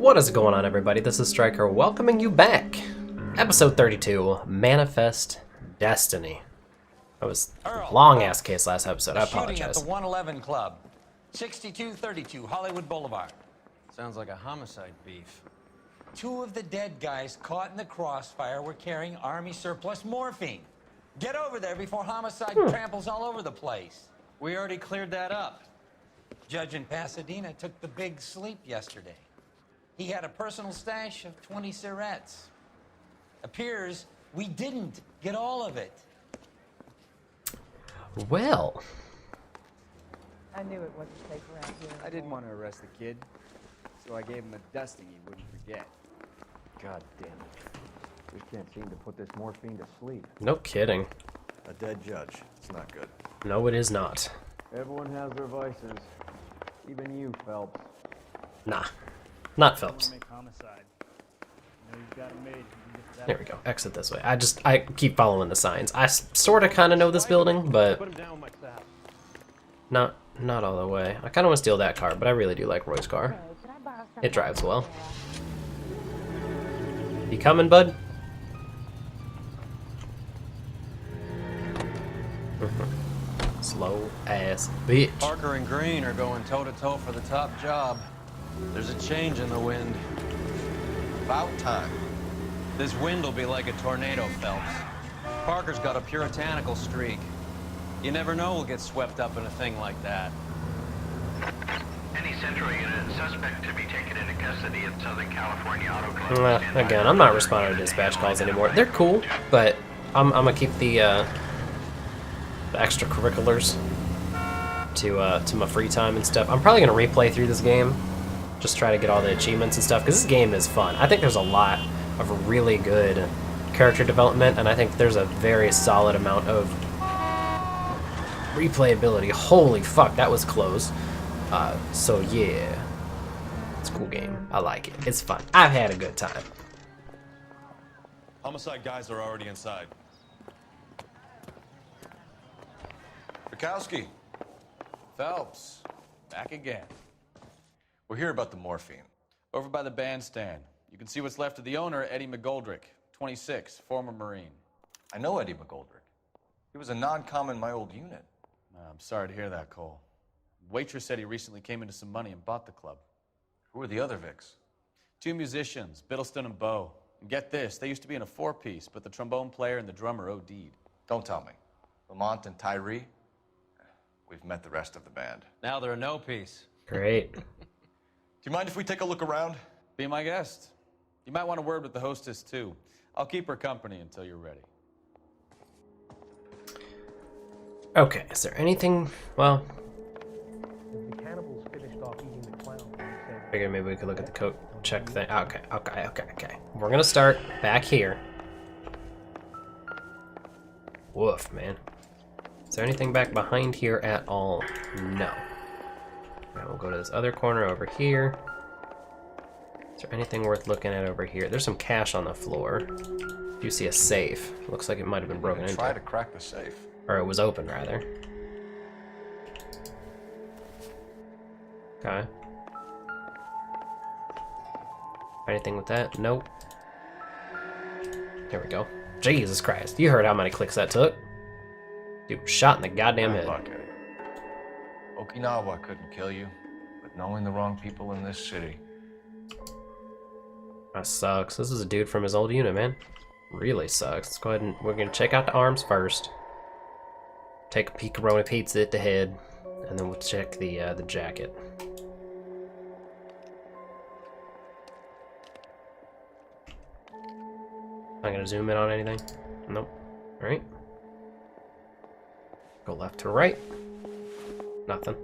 What is going on, everybody? This is Striker welcoming you back. Episode 32, Manifest Destiny. That was a long-ass case last episode. I apologize. Shooting at the 111 Club, 6232 Hollywood Boulevard. Sounds like a homicide beef. Two of the dead guys caught in the crossfire were carrying Army surplus morphine. Get over there before homicide tramples all over the place. We already cleared that up. Judge in Pasadena took the big sleep yesterday. He had a personal stash of 20 cigarettes. Appears we didn't get all of it. Well, I knew it wasn't safe around here. I didn't want to arrest the kid, so I gave him a dusting he wouldn't forget. God damn it. We can't seem to put this morphine to sleep. no kidding. A dead judge. It's not good. No, it is not. Everyone has their vices. Even you, Phelps. Nah, not Phelps. Homicide. You know you've got him made. There we go. Exit this way. I keep following the signs. I sort of kind of know this building, but not all the way. I kind of want to steal that car, but I really do like Roy's car. It drives well. You coming, bud? Slow ass bitch. Parker and Green are going toe-to-toe for the top job. There's a change in the wind. About time. This wind will be like a tornado, Phelps. Parker's got a puritanical streak. You never know we'll get swept up in a thing like that. Any Central unit suspect to be taken into custody at Southern California Auto Club. Again, I'm not responding to dispatch calls anymore. They're cool, but I'm gonna keep the extracurriculars to my free time and stuff. I'm probably gonna replay through this game, just try to get all the achievements and stuff, because this game is fun. I think there's a lot of really good character development, and I think there's a very solid amount of replayability. Holy fuck, that was close. So yeah, it's a cool game. I like it. It's fun. I've had a good time. Homicide guys are already inside. Bukowski Phelps, back again. We're here about the morphine. Over by the bandstand. You can see what's left of the owner, Eddie McGoldrick, 26, former Marine. I know Eddie McGoldrick. He was a non-com in my old unit. I'm sorry to hear that, Cole. Waitress said he recently came into some money and bought the club. Who are the other Vics? Two musicians, Biddleston and Bowe. And get this, they used to be in a four-piece, but the trombone player and the drummer OD'd. Don't tell me. Lamont and Tyree? We've met the rest of the band. Now they're a no-piece. Great. Do you mind if we take a look around? Be my guest. You might want a word with the hostess, too. I'll keep her company until you're ready. Okay, is there anything, well, The cannibals finished off eating the clown. figured maybe we could look at the coat check thing. Okay. We're gonna start back here. Woof, man. Is there anything back behind here at all? No. Alright, we'll go to this other corner over here. Is there anything worth looking at over here? There's some cash on the floor. You see a safe. Looks like it might have been broken into. Try to crack the safe. Or it was open, rather. Okay. Anything with that? Nope. Here we go. Jesus Christ. You heard how many clicks that took. Dude, shot in the goddamn head. Fuck it. Okinawa couldn't kill you, but knowing the wrong people in this city. That sucks. This is a dude from his old unit, man. Really sucks. Let's go ahead and we're gonna check out the arms first. Take a pepperoni pizza at the head, and then we'll check the jacket. Not gonna zoom in on anything. Nope. All right. Go left to right. Nothing.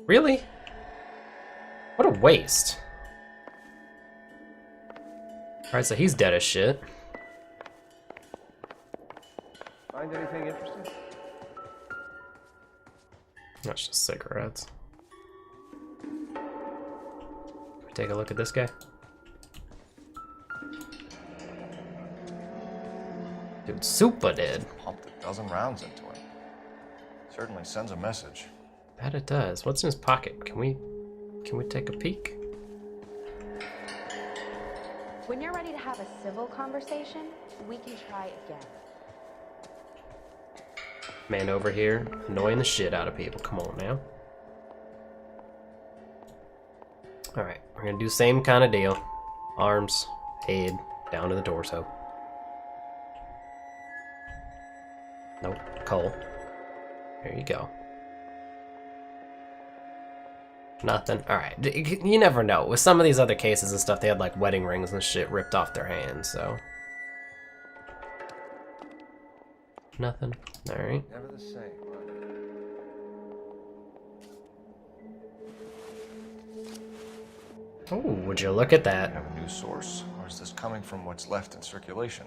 Really? What a waste. Alright, so he's dead as shit. Find anything interesting? That's just cigarettes. Can we take a look at this guy? Dude, super dead. Pumped a dozen rounds into him. Certainly sends a message. That it does. What's in his pocket? Can we Can we take a peek? When you're ready to have a civil conversation, we can try again. Man over here, annoying the shit out of people. Come on now. Alright, we're gonna do the same kind of deal. Arms, head, down to the torso. Nope, Cole. There you go. Nothing. Alright, you never know. With some of these other cases and stuff, they had like wedding rings and shit ripped off their hands, so. Nothing. Alright. Never the same, Oh, would you look at that? Have a new source, or is this coming from what's left in circulation?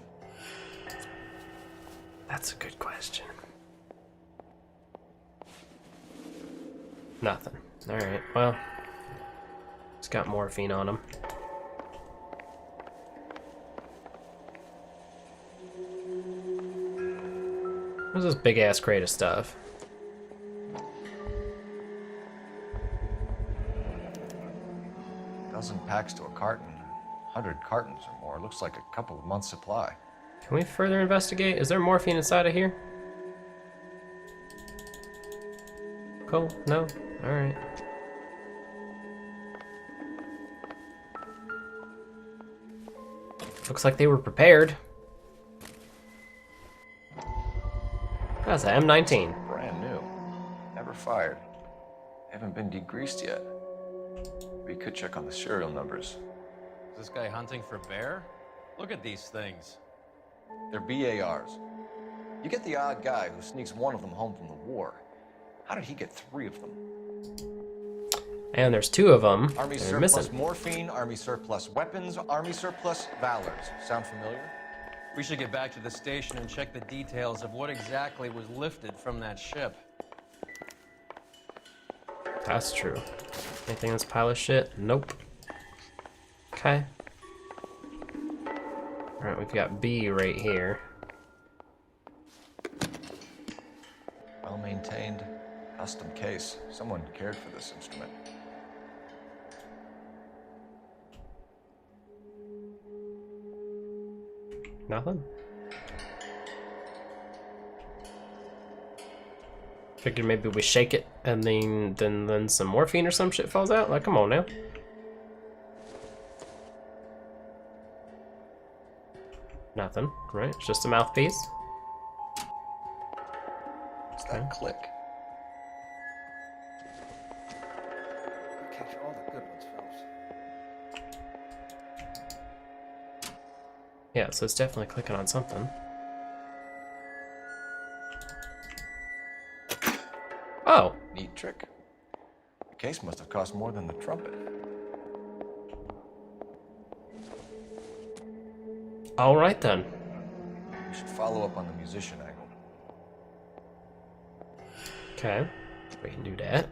That's a good question. Nothing. Alright, well. It's got morphine on him. What's this big ass crate of stuff? Dozen packs to a carton, 100 cartons or more. Looks like a couple of months' supply. Can we further investigate? Is there morphine inside of here? Cool. No? Alright. Looks like they were prepared. That's an M19. Brand new. Never fired. Haven't been degreased yet. We could check on the serial numbers. Is this guy hunting for bear? Look at these things. They're BARs. You get the odd guy who sneaks one of them home from the war. How did he get 3 of them? And there's 2 of them. Army They're surplus missing. morphine, Army surplus weapons, Army surplus valors. Sound familiar? We should get back to the station and check the details of what exactly was lifted from that ship. That's true. Anything in this pile of shit? Nope. Okay. Alright, we've got B right here. Well maintained, custom case. Someone cared for this instrument. Nothing. Figured maybe we shake it and then some morphine or some shit falls out. Like, come on now. Nothing, right? It's just a mouthpiece. It's that click. Catch all the good ones, Phelps. Yeah, so it's definitely clicking on something. Oh, Neat trick. The case must have cost more than the trumpet. all right then. We should follow up on the musician angle. Okay, we can do that.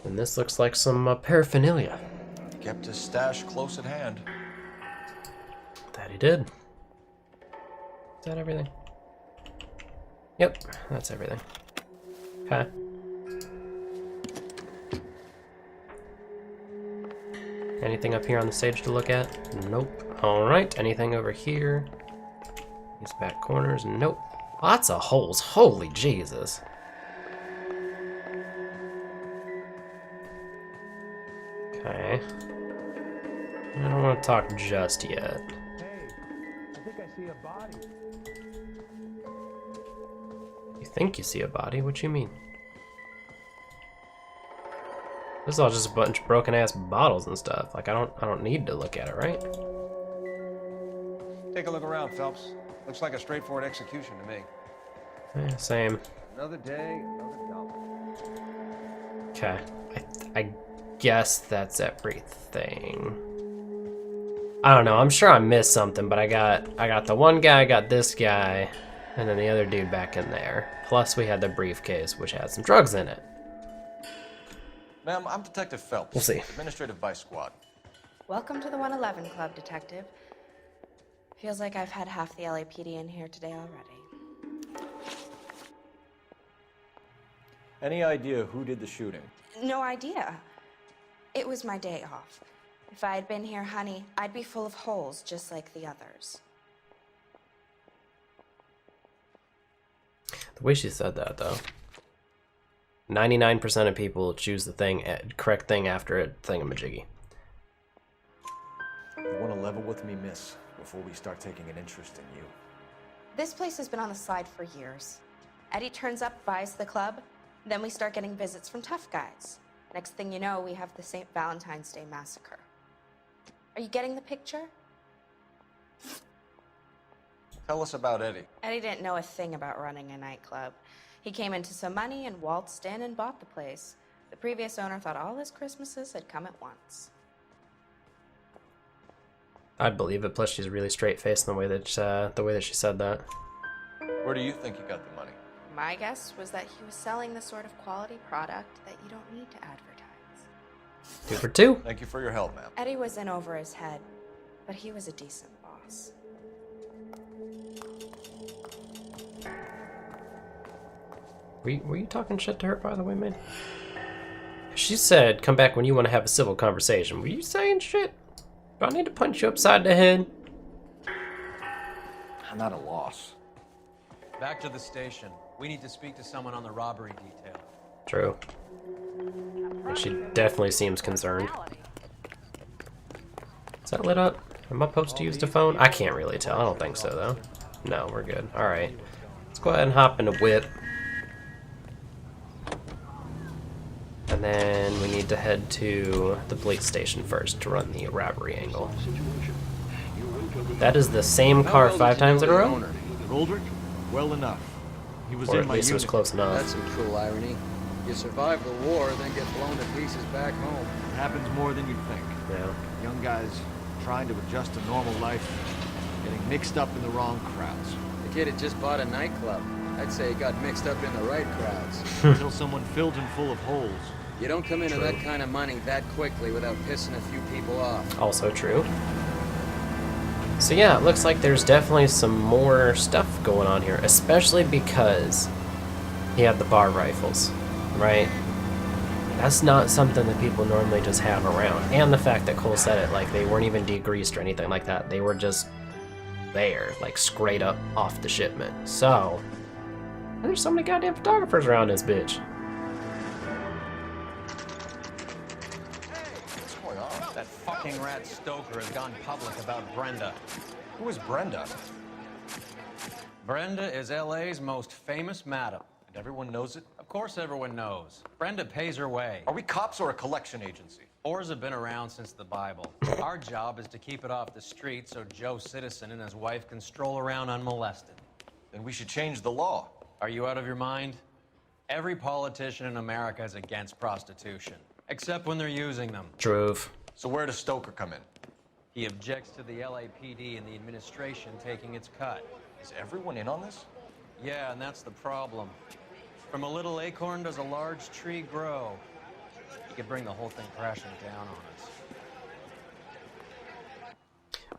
And this looks like some paraphernalia. He kept his stash close at hand. That he did. Is that everything? Yep, that's everything. Okay. Anything up here on the stage to look at? Nope. Alright, anything over here? These back corners? Nope. Lots of holes. Holy Jesus. Okay. I don't want to talk just yet. Hey, I think I see a body. You think you see a body? What you mean? This is all just a bunch of broken ass bottles and stuff. Like I don't need to look at it, right? Take a look around, Phelps. Looks like a straightforward execution to me. Yeah, same. Another day, another dollar. Okay. I guess that's everything. I don't know. I'm sure I missed something, but I got the one guy, I got this guy, and then the other dude back in there. Plus we had the briefcase, which had some drugs in it. Ma'am, I'm Detective Phelps. We'll see. Administrative Vice Squad. Welcome to the 111 Club, Detective. Feels like I've had half the LAPD in here today already. Any idea who did the shooting? No idea. It was my day off. If I had been here, honey, I'd be full of holes just like the others. The way she said that, though. 99% of people choose the correct thing after a thingamajiggy. You want to level with me, miss, before we start taking an interest in you? This place has been on the slide for years. Eddie turns up, buys the club, then we start getting visits from tough guys. Next thing you know, we have the St. Valentine's Day massacre. Are you getting the picture? Tell us about Eddie. Eddie didn't know a thing about running a nightclub. He came into some money and waltzed in and bought the place. The previous owner thought all his Christmases had come at once. I'd believe it. Plus, she's really straight-faced in the way that she said that. Where do you think he got the money? My guess was that he was selling the sort of quality product that you don't need to advertise. 2 for 2. Thank you for your help, ma'am. Eddie was in over his head, but he was a decent boss. Were you talking shit to her, by the way, man? She said, come back when you want to have a civil conversation. Were you saying shit? Do I need to punch you upside the head? I'm at a loss. Back to the station. We need to speak to someone on the robbery detail. True. And she definitely seems concerned. Is that lit up? Am I supposed to use the phone? I can't really tell. I don't think so, though. No, we're good. Alright. Let's go ahead and hop in the whip. And then we need to head to the police station first to run the robbery angle. That is the same car 5 times in a row? Goldrick? Well enough. He was Or in at my least it was unit. close enough. That's some cruel irony. You survive the war, then get blown to pieces back home. It happens more than you'd think. Yeah. Young guys trying to adjust to normal life, getting mixed up in the wrong crowds. The kid had just bought a nightclub. I'd say he got mixed up in the right crowds. Until someone filled him full of holes. You don't come into True. that kind of money that quickly without pissing a few people off. Also true. So yeah, it looks like there's definitely some more stuff going on here, especially because he had the bar rifles, right? That's not something that people normally just have around. And the fact that Cole said it, like they weren't even degreased or anything like that. They were just there, like straight up off the shipment. So, there's so many goddamn photographers around this bitch. What's going on? That fucking rat Stoker has gone public about Brenda. Who is Brenda? Brenda is LA's most famous madam. And everyone knows it? Of course everyone knows. Brenda pays her way. Are we cops or a collection agency? Whores have been around since the Bible. Our job is to keep it off the street so Joe Citizen and his wife can stroll around unmolested. Then we should change the law. Are you out of your mind? Every politician in America is against prostitution, except when they're using them. True. So where does Stoker come in? He objects to the LAPD and the administration taking its cut. Is everyone in on this? Yeah, and that's the problem. From a little acorn does a large tree grow. You could bring the whole thing crashing down on us.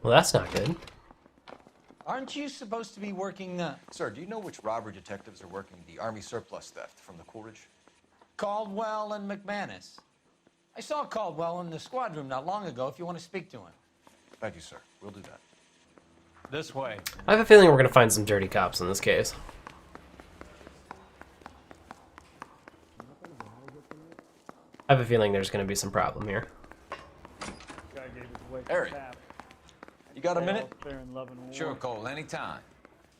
Well, that's not good. Aren't you supposed to be working Sir, do you know which robbery detectives are working the Army surplus theft from the Coolidge? Caldwell and McManus? I saw Caldwell in the squad room not long ago if you want to speak to him. Thank you, sir. We'll do that. This way. I have a feeling we're gonna find some dirty cops in this case. I have a feeling there's gonna be some problem here. Eric, you got a minute? Sure, Cole, anytime.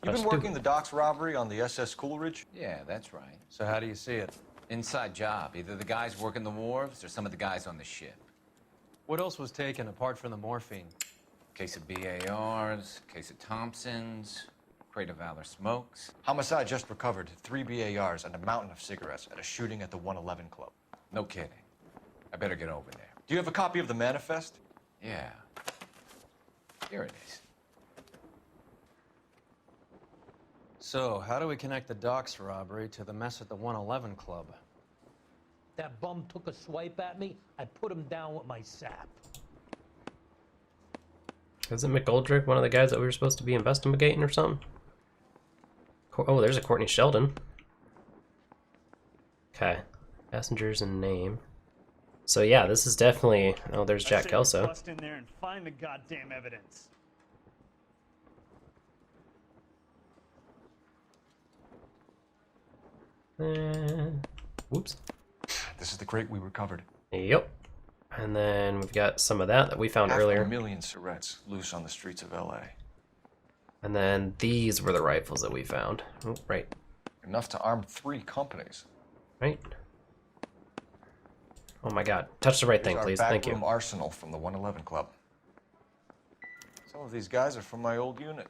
You've Let's been do working it. the docks robbery on the SS Coolidge? Yeah, that's right. So how do you see it? Inside job. Either the guys working the wharves or some of the guys on the ship. What else was taken apart from the morphine? Case of BARs, case of Thompsons, crate of Valor smokes. Homicide just recovered 3 BARs and a mountain of cigarettes at a shooting at the 111 Club. No kidding. I better get over there. Do you have a copy of the manifest? Yeah. Here it is. So, how do we connect the docks robbery to the mess at the 111 Club? That bum took a swipe at me, I put him down with my sap. Isn't McGoldrick one of the guys that we were supposed to be investigating or something? Oh, there's a Courtney Sheldon. Okay. Passengers and name. So yeah, this is definitely... Oh, there's Jack Kelso. Bust in there and find the goddamn evidence. Whoops. This is the crate we recovered. Yep. And then we've got some of that we found earlier. 500,000 Surrettes loose on the streets of LA. And then these were the rifles that we found. Oh, right. Enough to arm 3 companies. Right. Oh my god. Touch the right thing, please. Thank you. Backroom arsenal from the 111 Club. Some of these guys are from my old unit.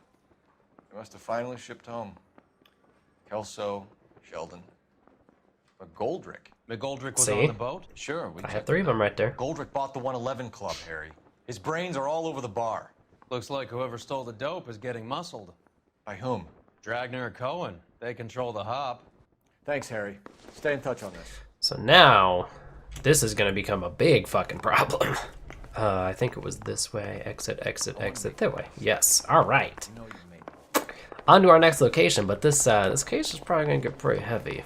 They must have finally shipped home. Kelso, Sheldon. McGoldrick. McGoldrick was See? on the boat? Sure. I have 3 of them right there. Goldrick bought the 111 Club, Harry. His brains are all over the bar. Looks like whoever stole the dope is getting muscled. By whom? Dragner or Cohen. They control the hop. Thanks, Harry. Stay in touch on this. So now, this is going to become a big fucking problem. I think it was this way. Exit, exit, exit. That way. Yes. All right. On to our next location, but this case is probably going to get pretty heavy.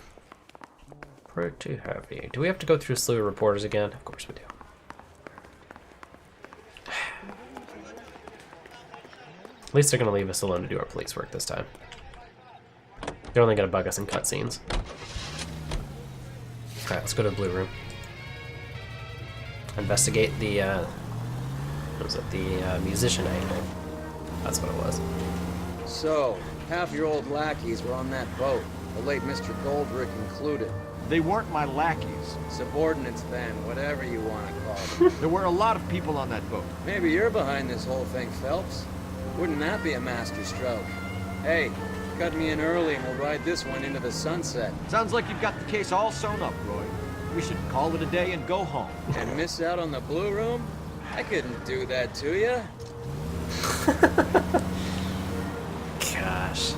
Pretty heavy. Do we have to go through a slew of reporters again? Of course we do. At least they're going to leave us alone to do our police work this time. They're only going to bug us in cutscenes. Alright, let's go to the blue room. Investigate the, what was it? The musician angle. That's what it was. So, half your old lackeys were on that boat, the late Mr. Goldrick included. They weren't my lackeys. Subordinates then, whatever you want to call them. There were a lot of people on that boat. Maybe you're behind this whole thing, Phelps. Wouldn't that be a master stroke? Hey, cut me in early and we'll ride this one into the sunset. Sounds like you've got the case all sewn up, Roy. We should call it a day and go home. And miss out on the blue room? I couldn't do that to you. Gosh.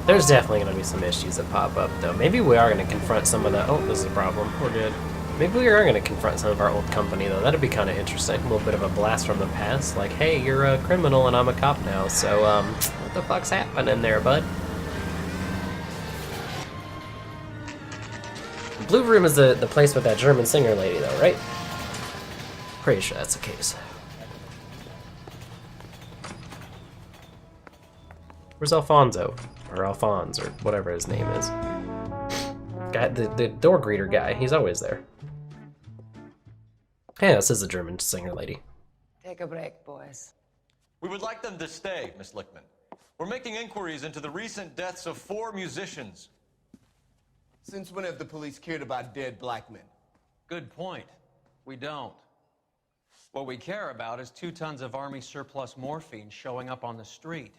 There's definitely going to be some issues that pop up, though. Maybe we are going to confront some of the... Oh, this is a problem. We're good. Maybe we are going to confront some of our old company, though. That'd be kind of interesting. A little bit of a blast from the past. Like, hey, you're a criminal and I'm a cop now, so, what the fuck's happening there, bud? Blue Room is the place with that German singer lady, though, right? Pretty sure that's the case. Where's Alfonso? Or Alphonse, or whatever his name is. Guy, the door greeter guy, he's always there. Hey, this is the German singer lady. Take a break, boys. We would like them to stay, Miss Lichtman. We're making inquiries into the recent deaths of 4 musicians. Since when have the police cared about dead black men? Good point. We don't. What we care about is 2 tons of Army surplus morphine showing up on the street.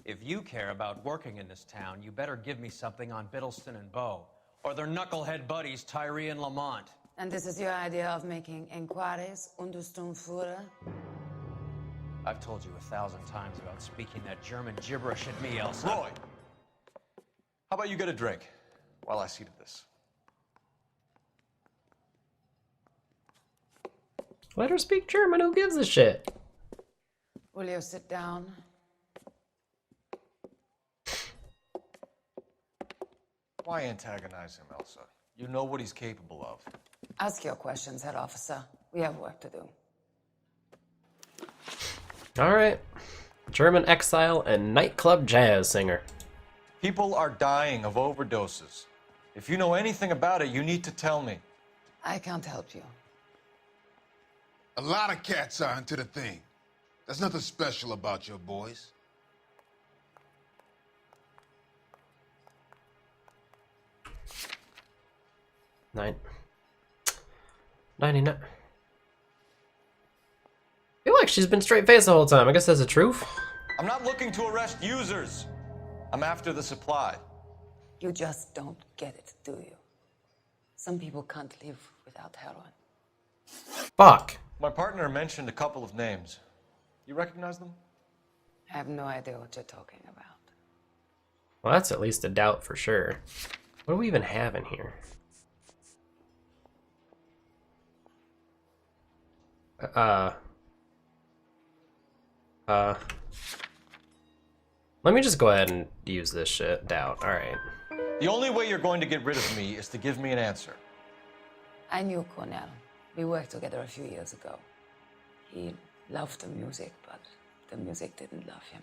If you care about working in this town, you better give me something on Biddleston and Bow, or their knucklehead buddies Tyree and Lamont. And this is your idea of making inquiries, Untersturmführer? I've told you 1,000 times about speaking that German gibberish at me, Elsa. Roy, how about you get a drink while I see to this? Let her speak German, who gives a shit? Will you sit down? Why antagonize him, Elsa? You know what he's capable of. Ask your questions, head officer. We have work to do. Alright. German exile and nightclub jazz singer. People are dying of overdoses. If you know anything about it, you need to tell me. I can't help you. A lot of cats are into the thing. There's nothing special about your boys. $99. I feel like she's been straight-faced the whole time. I guess that's the truth. I'm not looking to arrest users. I'm after the supply. You just don't get it, do you? Some people can't live without heroin. Fuck. My partner mentioned a couple of names. You recognize them? I have no idea what you're talking about. Well, that's at least a doubt for sure. What do we even have in here? Let me just go ahead and use this shit. Doubt. Alright. The only way you're going to get rid of me is to give me an answer. I knew Cornell. We worked together a few years ago. He loved the music, but the music didn't love him.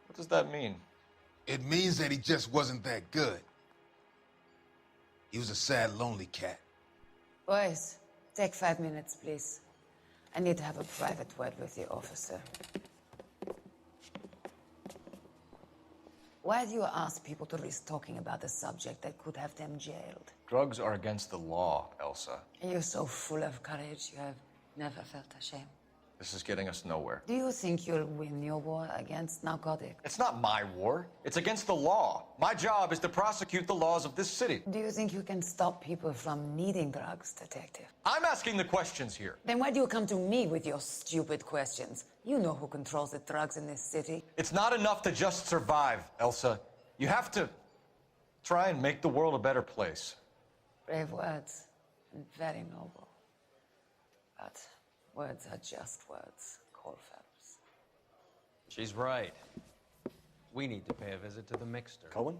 What does that mean? It means that he just wasn't that good. He was a sad, lonely cat. Boys, take 5 minutes, please. I need to have a private word with the officer. Why do you ask people to risk talking about a subject that could have them jailed? Drugs are against the law, Elsa. And you're so full of courage, you have never felt ashamed. This is getting us nowhere. Do you think you'll win your war against narcotics? It's not my war. It's against the law. My job is to prosecute the laws of this city. Do you think you can stop people from needing drugs, detective? I'm asking the questions here. Then why do you come to me with your stupid questions? You know who controls the drugs in this city. It's not enough to just survive, Elsa. You have to try and make the world a better place. Brave words, and very noble. But words are just words, Cole Phelps. She's right. We need to pay a visit to the mixer. Cohen?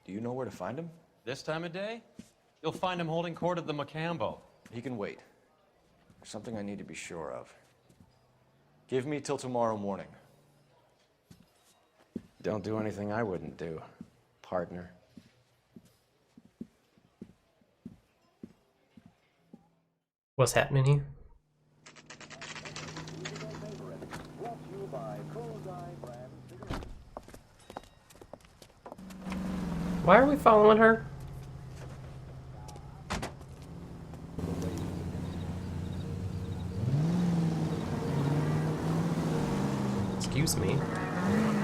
Do you know where to find him? This time of day? You'll find him holding court at the Macambo. He can wait. There's something I need to be sure of. Give me till tomorrow morning. Don't do anything I wouldn't do, partner. What's happening here? Why are we following her? Excuse me.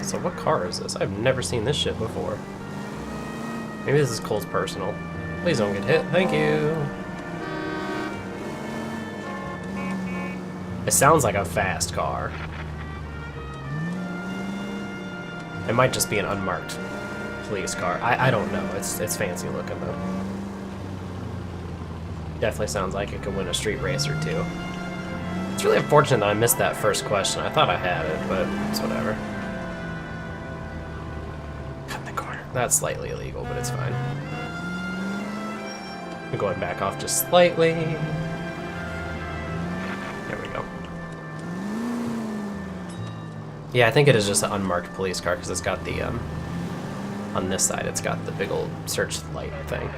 So what car is this? I've never seen this shit before. Maybe this is Cole's personal. Please don't get hit. Thank you. It sounds like a fast car. It might just be an unmarked police car. I don't know. It's fancy looking though. Definitely sounds like it could win a street race or two. It's really unfortunate that I missed that first question. I thought I had it, but it's whatever. Cut the corner. That's slightly illegal, but it's fine. I'm going back off just slightly. There we go. Yeah, I think it is just an unmarked police car because it's got the, on this side, it's got the big old searchlight thing.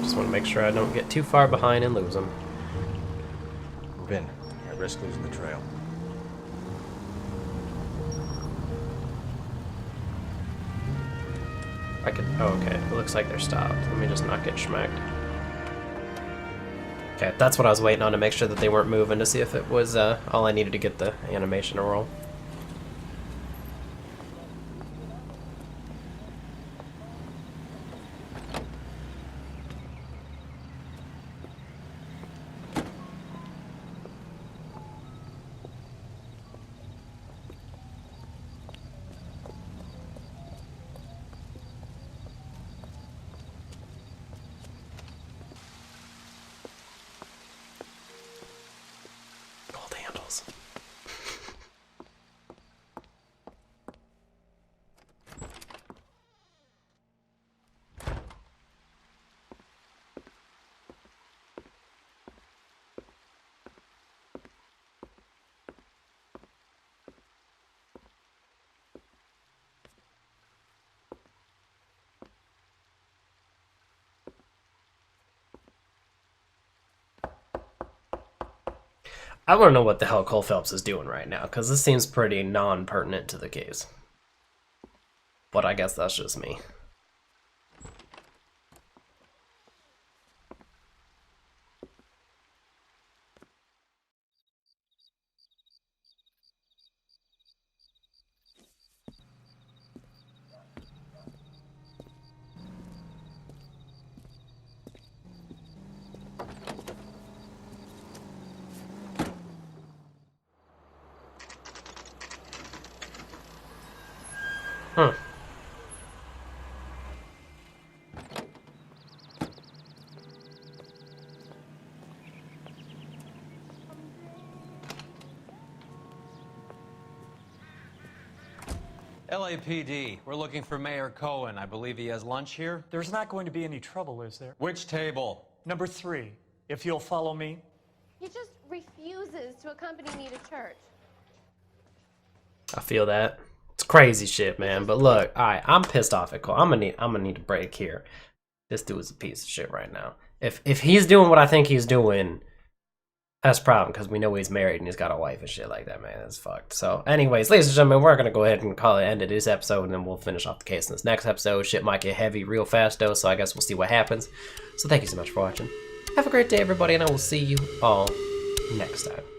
Just want to make sure I don't get too far behind and lose them. Move in. I risk losing the trail. I could. Oh, okay. It looks like they're stopped. Let me just not get schmacked. Okay, that's what I was waiting on, to make sure that they weren't moving, to see if it was all I needed to get the animation to roll. I want to know what the hell Cole Phelps is doing right now, because this seems pretty non-pertinent to the case. But I guess that's just me. Huh. LAPD, we're looking for Mayor Cohen. I believe he has lunch here. There's not going to be any trouble, is there? Which table? Number 3, if you'll follow me. He just refuses to accompany me to church. I feel that. It's crazy shit, man. But look, alright, I'm pissed off at Cole. I'm gonna need a break here. This dude is a piece of shit right now. If he's doing what I think he's doing, that's a problem, because we know he's married and he's got a wife and shit like that, man. That's fucked. So, anyways, ladies and gentlemen, we're gonna go ahead and call it end of this episode, and then we'll finish off the case in this next episode. Shit might get heavy real fast, though, so I guess we'll see what happens. So, thank you so much for watching. Have a great day, everybody, and I will see you all next time.